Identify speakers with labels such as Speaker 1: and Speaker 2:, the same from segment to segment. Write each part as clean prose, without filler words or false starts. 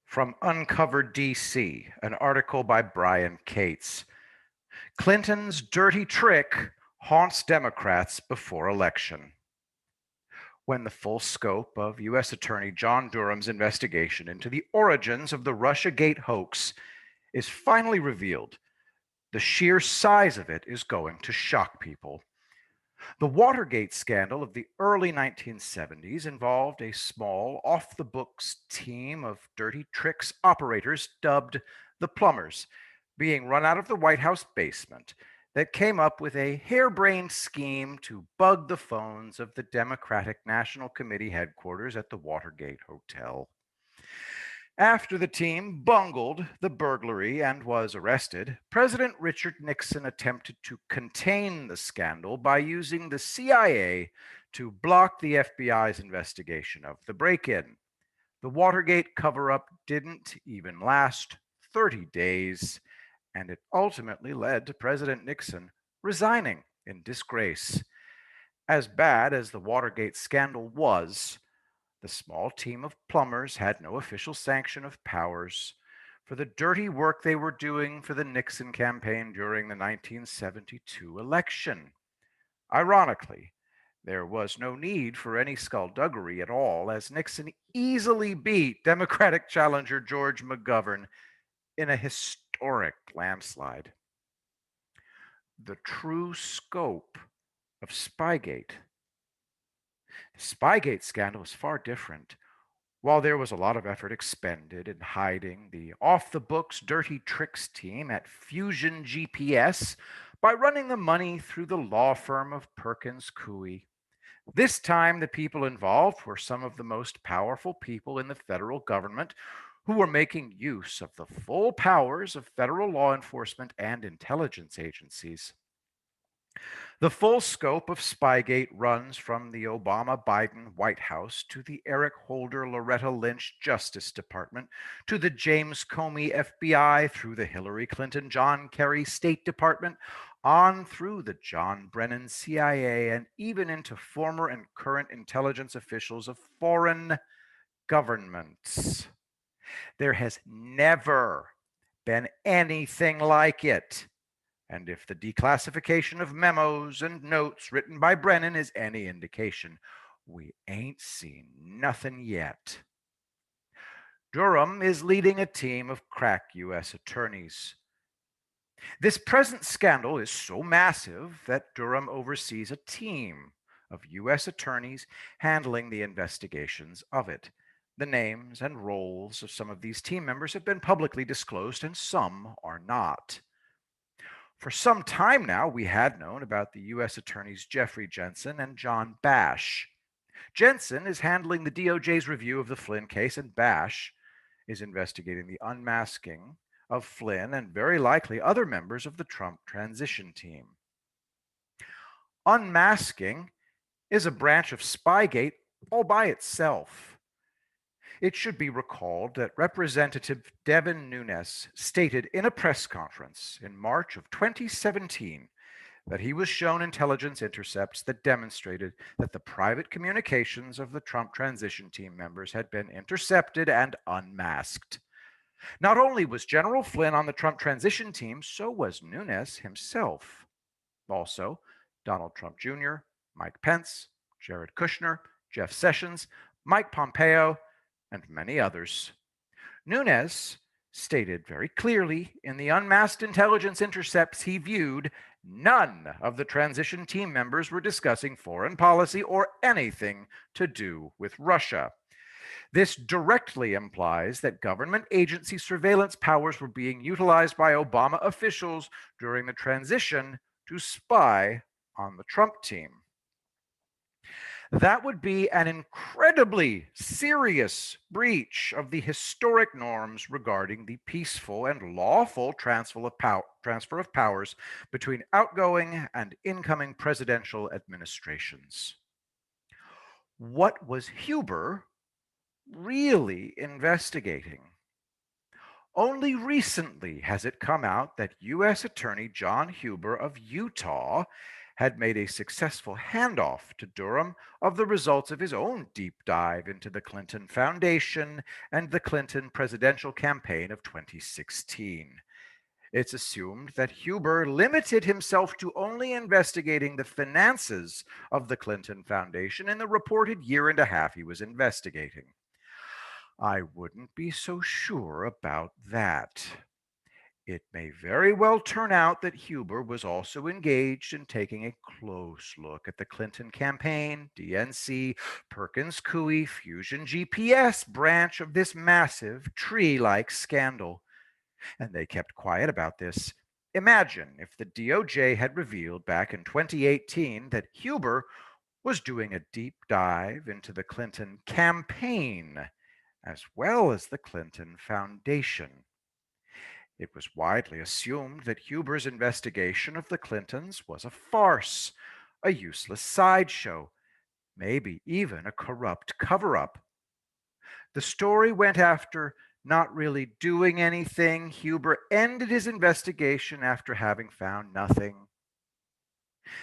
Speaker 1: From Uncovered DC, an article by Brian Cates. Clinton's dirty trick haunts Democrats before election. When the full scope of U.S. Attorney John Durham's investigation into the origins of the Russiagate hoax is finally revealed, the sheer size of it is going to shock people. The Watergate scandal of the early 1970s involved a small, off the books team of dirty tricks operators dubbed the Plumbers, being run out of the White House basement, that came up with a harebrained scheme to bug the phones of the Democratic National Committee headquarters at the Watergate Hotel. After the team bungled the burglary and was arrested, President Richard Nixon attempted to contain the scandal by using the CIA to block the FBI's investigation of the break-in. The Watergate cover-up didn't even last 30 days, and it ultimately led to President Nixon resigning in disgrace. As bad as the Watergate scandal was, the small team of plumbers had no official sanction of powers for the dirty work they were doing for the Nixon campaign during the 1972 election. Ironically, there was no need for any skullduggery at all, as Nixon easily beat Democratic challenger George McGovern in a historic landslide. The true scope of Spygate. The Spygate scandal was far different. While there was a lot of effort expended in hiding the off-the-books dirty tricks team at Fusion GPS by running the money through the law firm of Perkins Coie, this time the people involved were some of the most powerful people in the federal government who were making use of the full powers of federal law enforcement and intelligence agencies. The full scope of Spygate runs from the Obama-Biden White House to the Eric Holder-Loretta Lynch Justice Department to the James Comey FBI through the Hillary Clinton-John Kerry State Department on through the John Brennan CIA and even into former and current intelligence officials of foreign governments. There has never been anything like it. And if the declassification of memos and notes written by Brennan is any indication, we ain't seen nothing yet. Durham is leading a team of crack U.S. attorneys. This present scandal is so massive that Durham oversees a team of U.S. attorneys handling the investigations of it. The names and roles of some of these team members have been publicly disclosed, and some are not. For some time now, we had known about the U.S. attorneys Jeffrey Jensen and John Bash. Jensen is handling the DOJ's review of the Flynn case, and Bash is investigating the unmasking of Flynn and very likely other members of the Trump transition team. Unmasking is a branch of Spygate all by itself. It should be recalled that Representative Devin Nunes stated in a press conference in March of 2017 that he was shown intelligence intercepts that demonstrated that the private communications of the Trump transition team members had been intercepted and unmasked. Not only was General Flynn on the Trump transition team, so was Nunes himself. Also, Donald Trump Jr., Mike Pence, Jared Kushner, Jeff Sessions, Mike Pompeo, and many others. Nunes stated very clearly in the unmasked intelligence intercepts he viewed, none of the transition team members were discussing foreign policy or anything to do with Russia. This directly implies that government agency surveillance powers were being utilized by Obama officials during the transition to spy on the Trump team. That would be an incredibly serious breach of the historic norms regarding the peaceful and lawful transfer of powers between outgoing and incoming presidential administrations. What was Huber really investigating? Only recently has it come out that U.S. Attorney John Huber of Utah had made a successful handoff to Durham of the results of his own deep dive into the Clinton Foundation and the Clinton presidential campaign of 2016. It's assumed that Huber limited himself to only investigating the finances of the Clinton Foundation in the reported year and a half he was investigating. I wouldn't be so sure about that. It may very well turn out that Huber was also engaged in taking a close look at the Clinton campaign, DNC, Perkins Coie, Fusion GPS branch of this massive tree-like scandal. And they kept quiet about this. Imagine if the DOJ had revealed back in 2018 that Huber was doing a deep dive into the Clinton campaign as well as the Clinton Foundation. It was widely assumed that Huber's investigation of the Clintons was a farce, a useless sideshow, maybe even a corrupt cover-up. The story went after not really doing anything. Huber ended his investigation after having found nothing.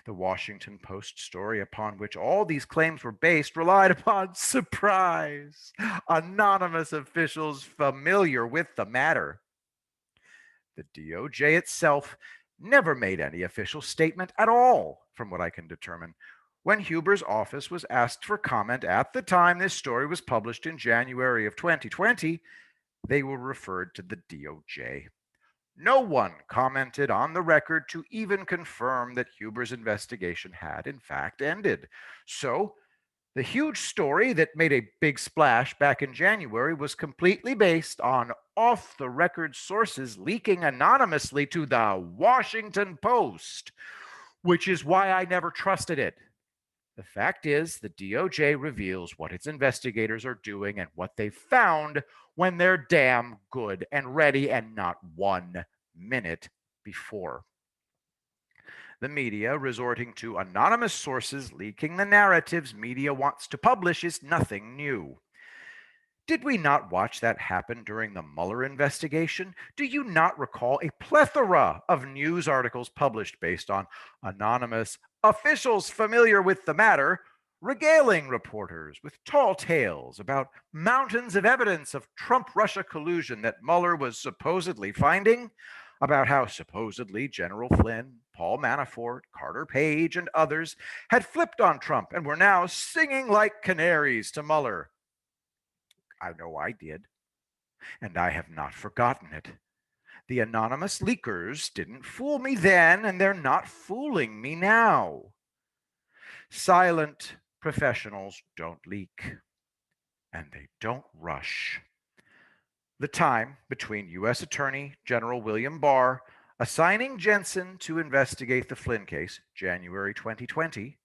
Speaker 1: The Washington Post story upon which all these claims were based relied upon, surprise, anonymous officials familiar with the matter. The DOJ itself never made any official statement at all, from what I can determine. When Huber's office was asked for comment at the time this story was published in January of 2020, they were referred to the DOJ. No one commented on the record to even confirm that Huber's investigation had, in fact, ended. So, the huge story that made a big splash back in January was completely based on off-the-record sources leaking anonymously to the Washington Post, which is why I never trusted it. The fact is, the DOJ reveals what its investigators are doing and what they found when they're damn good and ready, and not 1 minute before. The media resorting to anonymous sources leaking the narratives media wants to publish is nothing new. Did we not watch that happen during the Mueller investigation? Do you not recall a plethora of news articles published based on anonymous officials familiar with the matter, regaling reporters with tall tales about mountains of evidence of Trump-Russia collusion that Mueller was supposedly finding, about how supposedly General Flynn, Paul Manafort, Carter Page, and others had flipped on Trump and were now singing like canaries to Mueller? I know I did, and I have not forgotten it. The anonymous leakers didn't fool me then, and they're not fooling me now. Silent professionals don't leak, and they don't rush. The time between U.S. Attorney General William Barr assigning Jensen to investigate the Flynn case, January 2020,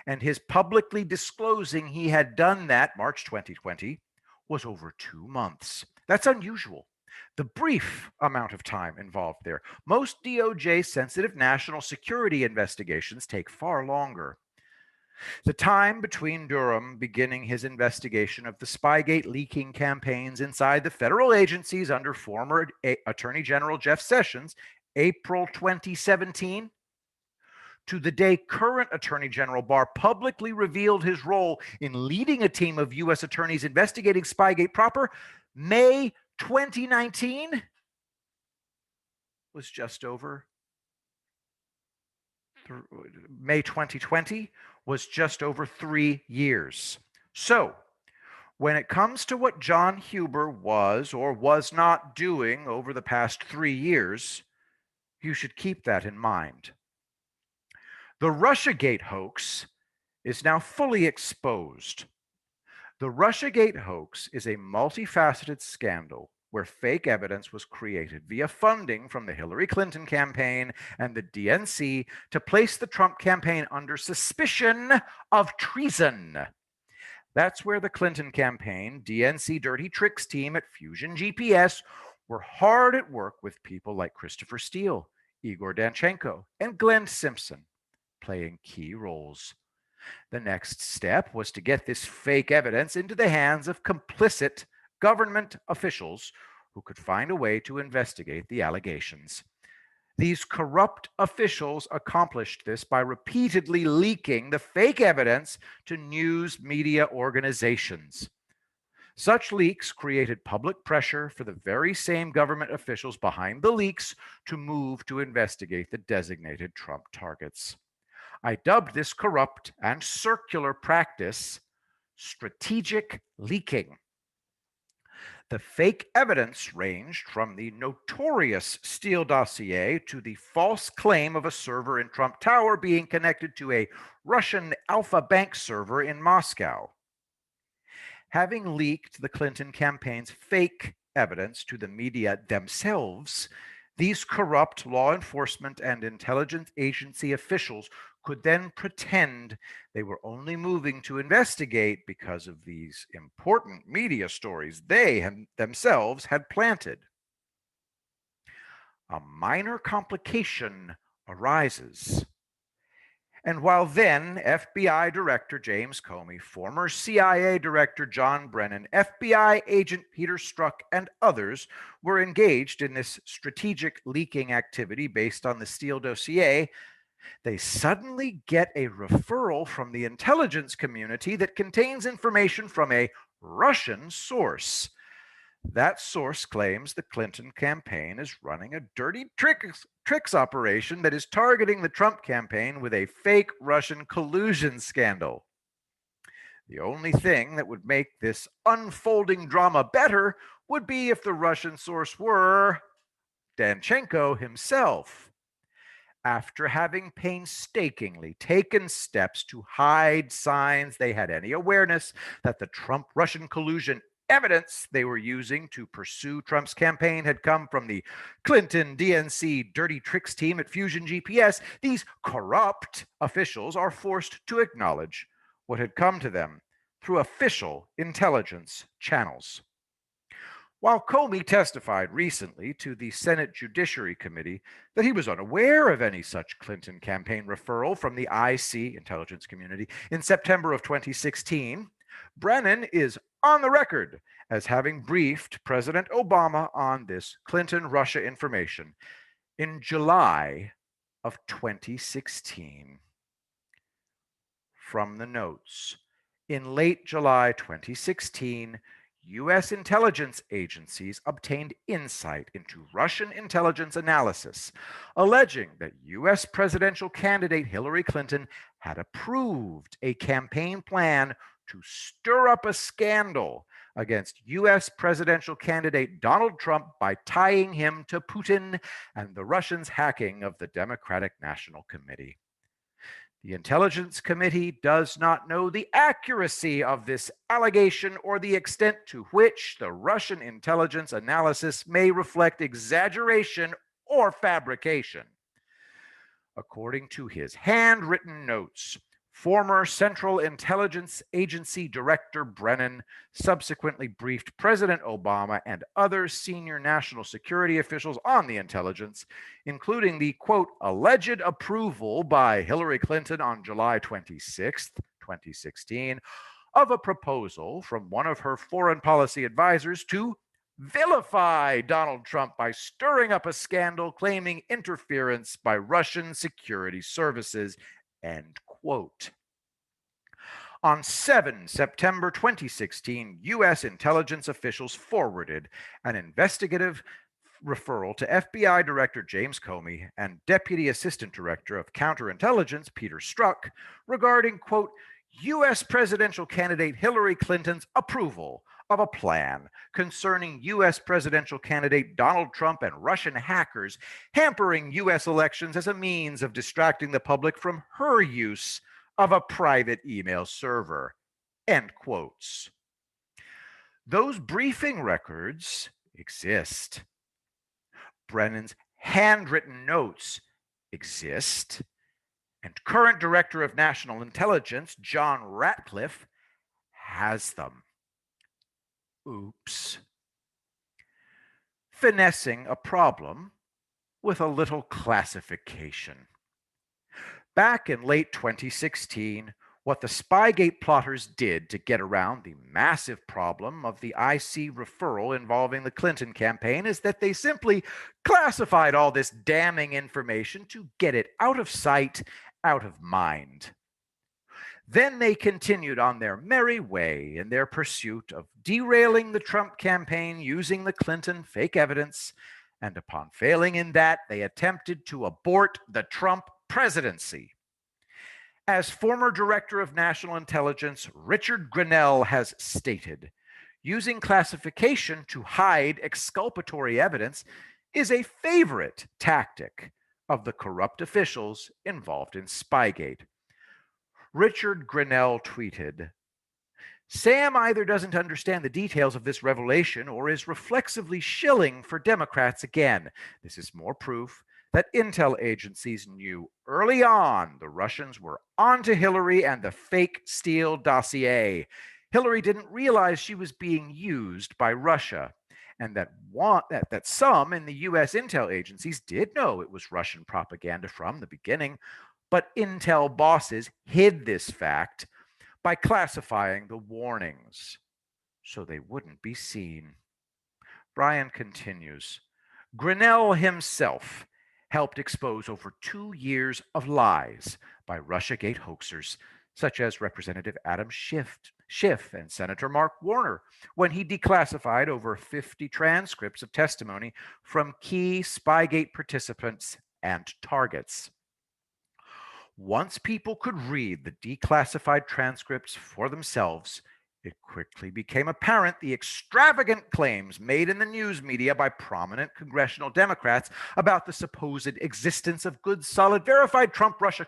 Speaker 1: and his publicly disclosing he had done that, March 2020, was over 2 months. That's unusual. The brief amount of time involved there. Most DOJ-sensitive national security investigations take far longer. The time between Durham beginning his investigation of the Spygate leaking campaigns inside the federal agencies under former Attorney General Jeff Sessions, April 2017, to the day current Attorney General Barr publicly revealed his role in leading a team of U.S. attorneys investigating Spygate proper, May 2019, was just over. May 2020 was just over 3 years. So, when it comes to what John Huber was or was not doing over the past 3 years, you should keep that in mind. The Russiagate hoax is now fully exposed. The Russiagate hoax is a multifaceted scandal where fake evidence was created via funding from the Hillary Clinton campaign and the DNC to place the Trump campaign under suspicion of treason. That's where the Clinton campaign, DNC Dirty Tricks team at Fusion GPS were hard at work with people like Christopher Steele, Igor Danchenko, and Glenn Simpson, playing key roles. The next step was to get this fake evidence into the hands of complicit government officials who could find a way to investigate the allegations. These corrupt officials accomplished this by repeatedly leaking the fake evidence to news media organizations. Such leaks created public pressure for the very same government officials behind the leaks to move to investigate the designated Trump targets. I dubbed this corrupt and circular practice strategic leaking. The fake evidence ranged from the notorious Steele dossier to the false claim of a server in Trump Tower being connected to a Russian Alfa Bank server in Moscow. Having leaked the Clinton campaign's fake evidence to the media themselves, these corrupt law enforcement and intelligence agency officials could then pretend they were only moving to investigate because of these important media stories they themselves had planted. A minor complication arises. And while then FBI Director James Comey, former CIA Director John Brennan, FBI agent Peter Strzok, and others were engaged in this strategic leaking activity based on the Steele dossier, they suddenly get a referral from the intelligence community that contains information from a Russian source. That source claims the Clinton campaign is running a dirty tricks operation that is targeting the Trump campaign with a fake Russian collusion scandal. The only thing that would make this unfolding drama better would be if the Russian source were Danchenko himself. After having painstakingly taken steps to hide signs they had any awareness that the Trump-Russian collusion evidence they were using to pursue Trump's campaign had come from the Clinton DNC dirty tricks team at Fusion GPS, these corrupt officials are forced to acknowledge what had come to them through official intelligence channels. While Comey testified recently to the Senate Judiciary Committee that he was unaware of any such Clinton campaign referral from the IC intelligence community in September of 2016, Brennan is on the record as having briefed President Obama on this Clinton-Russia information in July of 2016. From the notes, in late July 2016, U.S. intelligence agencies obtained insight into Russian intelligence analysis, alleging that U.S. presidential candidate Hillary Clinton had approved a campaign plan to stir up a scandal against U.S. presidential candidate Donald Trump by tying him to Putin and the Russians' hacking of the Democratic National Committee. The Intelligence Committee does not know the accuracy of this allegation or the extent to which the Russian intelligence analysis may reflect exaggeration or fabrication. According to his handwritten notes, former Central Intelligence Agency Director Brennan subsequently briefed President Obama and other senior national security officials on the intelligence, including the, quote, alleged approval by Hillary Clinton on July 26, 2016, of a proposal from one of her foreign policy advisors to vilify Donald Trump by stirring up a scandal claiming interference by Russian security services, end quote. On 7 September 2016, U.S. intelligence officials forwarded an investigative referral to FBI Director James Comey and Deputy Assistant Director of Counterintelligence Peter Strzok regarding, quote, U.S. presidential candidate Hillary Clinton's approval of a plan concerning U.S. presidential candidate Donald Trump and Russian hackers hampering U.S. elections as a means of distracting the public from her use of a private email server, end quotes. Those briefing records exist. Brennan's handwritten notes exist. And current Director of National Intelligence, John Ratcliffe, has them. Oops. Finessing a problem with a little classification. Back in late 2016, What the Spygate plotters did to get around the massive problem of the IC referral involving the Clinton campaign is that they simply classified all this damning information to get it out of sight, out of mind. Then they continued on their merry way in their pursuit of derailing the Trump campaign using the Clinton fake evidence, and upon failing in that, they attempted to abort the Trump presidency. As former Director of National Intelligence Richard Grenell has stated, using classification to hide exculpatory evidence is a favorite tactic of the corrupt officials involved in Spygate. Richard Grenell tweeted, "Sam either doesn't understand the details of this revelation or is reflexively shilling for Democrats again. This is more proof that intel agencies knew early on the Russians were onto Hillary and the fake Steele dossier. Hillary didn't realize she was being used by Russia, and that some in the US intel agencies did know it was Russian propaganda from the beginning, but intel bosses hid this fact by classifying the warnings so they wouldn't be seen." Brian continues, "Grenell himself helped expose over 2 years of lies by Russiagate hoaxers, such as Representative Adam Schiff and Senator Mark Warner, when he declassified over 50 transcripts of testimony from key Spygate participants and targets. Once people could read the declassified transcripts for themselves, it quickly became apparent the extravagant claims made in the news media by prominent congressional Democrats about the supposed existence of good, solid, verified Trump-Russia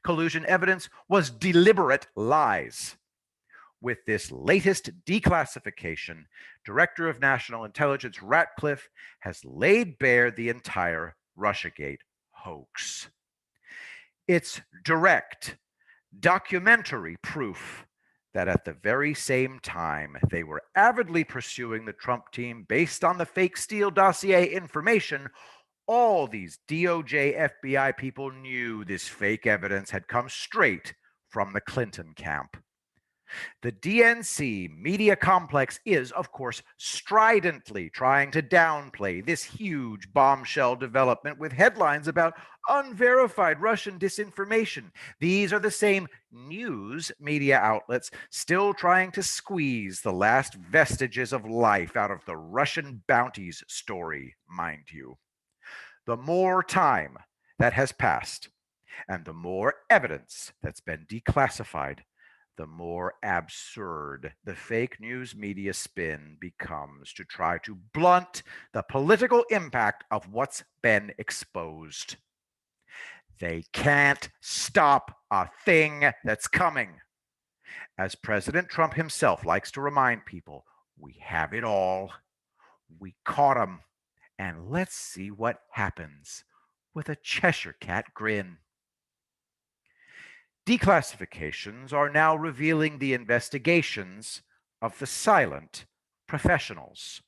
Speaker 1: collusion evidence was deliberate lies. With this latest declassification, Director of National Intelligence Ratcliffe has laid bare the entire Russiagate hoax. It's direct, documentary proof that at the very same time they were avidly pursuing the Trump team based on the fake Steele dossier information, all these DOJ FBI people knew this fake evidence had come straight from the Clinton camp. The DNC media complex is, of course, stridently trying to downplay this huge bombshell development with headlines about unverified Russian disinformation. These are the same news media outlets still trying to squeeze the last vestiges of life out of the Russian bounties story, mind you. The more time that has passed and the more evidence that's been declassified, the more absurd the fake news media spin becomes to try to blunt the political impact of what's been exposed. They can't stop a thing that's coming. As President Trump himself likes to remind people, we have it all. We caught him. And let's see what happens, with a Cheshire Cat grin. Declassifications are now revealing the investigations of the silent professionals.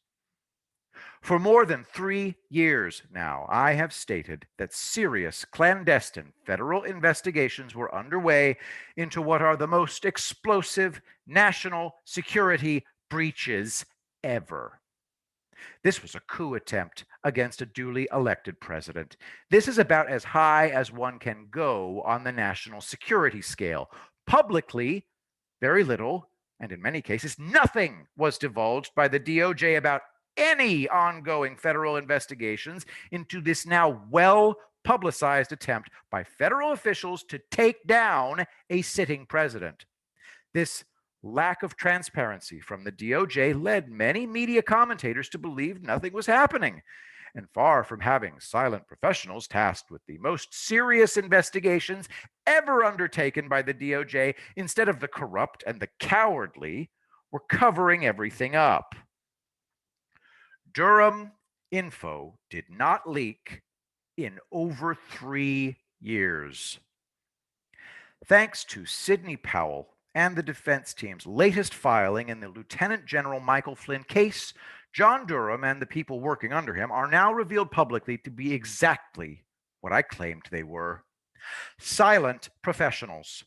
Speaker 1: For more than 3 years now, I have stated that serious clandestine federal investigations were underway into what are the most explosive national security breaches ever. This was a coup attempt against a duly elected president. This is about as high as one can go on the national security scale. Publicly, very little, and in many cases, nothing was divulged by the DOJ about any ongoing federal investigations into this now well-publicized attempt by federal officials to take down a sitting president. This lack of transparency from the DOJ led many media commentators to believe nothing was happening. And far from having silent professionals tasked with the most serious investigations ever undertaken by the DOJ, instead of the corrupt and the cowardly, were covering everything up. Durham info did not leak in over 3 years. Thanks to Sidney Powell and the defense team's latest filing in the Lieutenant General Michael Flynn case, John Durham and the people working under him are now revealed publicly to be exactly what I claimed they were: silent professionals.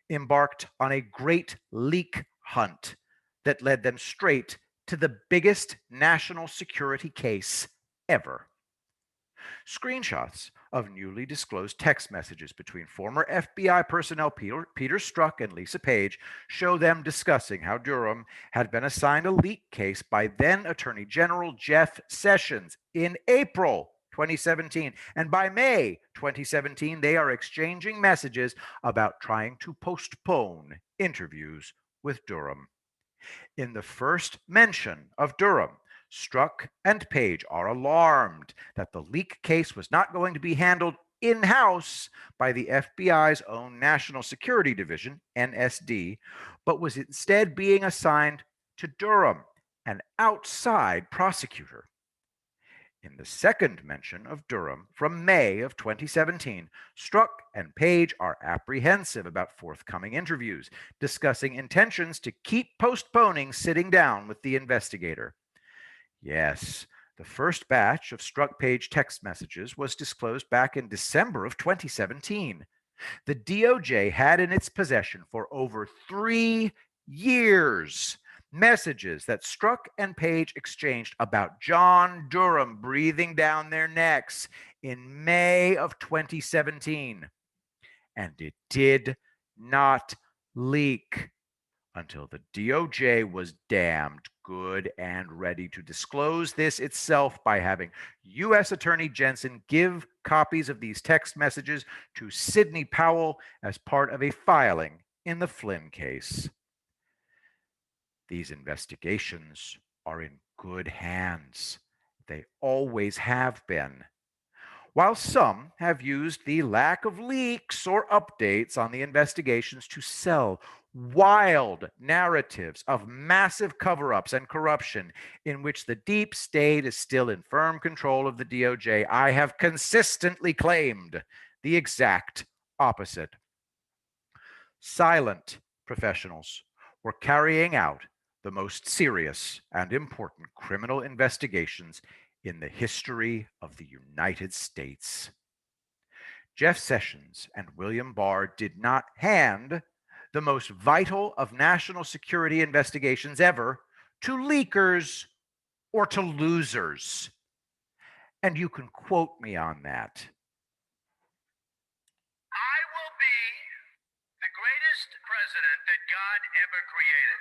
Speaker 1: embarked on a great leak hunt that led them straight to the biggest national security case ever. Screenshots of newly disclosed text messages between former FBI personnel Peter Strzok and Lisa Page show them discussing how Durham had been assigned a leak case by then Attorney General Jeff Sessions in April 2017. And by May 2017, they are exchanging messages about trying to postpone interviews with Durham. In the first mention of Durham, Strzok and Page are alarmed that the leak case was not going to be handled in-house by the FBI's own National Security Division, NSD, but was instead being assigned to Durham, an outside prosecutor. In the second mention of Durham from May of 2017, Strzok and Page are apprehensive about forthcoming interviews, discussing intentions to keep postponing sitting down with the investigator. Yes, the first batch of Strzok-Page text messages was disclosed back in December of 2017. The DOJ had in its possession for over 3 years messages that Strzok and Page exchanged about John Durham breathing down their necks in May of 2017. And it did not leak until the DOJ was damned good and ready to disclose this itself by having U.S. Attorney Jensen give copies of these text messages to Sidney Powell as part of a filing in the Flynn case. These investigations are in good hands. They always have been. While some have used the lack of leaks or updates on the investigations to sell wild narratives of massive cover-ups and corruption in which the deep state is still in firm control of the DOJ, I have consistently claimed the exact opposite. Silent professionals were carrying out the most serious and important criminal investigations in the history of the United States. Jeff Sessions and William Barr did not hand the most vital of national security investigations ever to leakers or to losers. And you can quote me on that.
Speaker 2: I will be the greatest president that God ever created.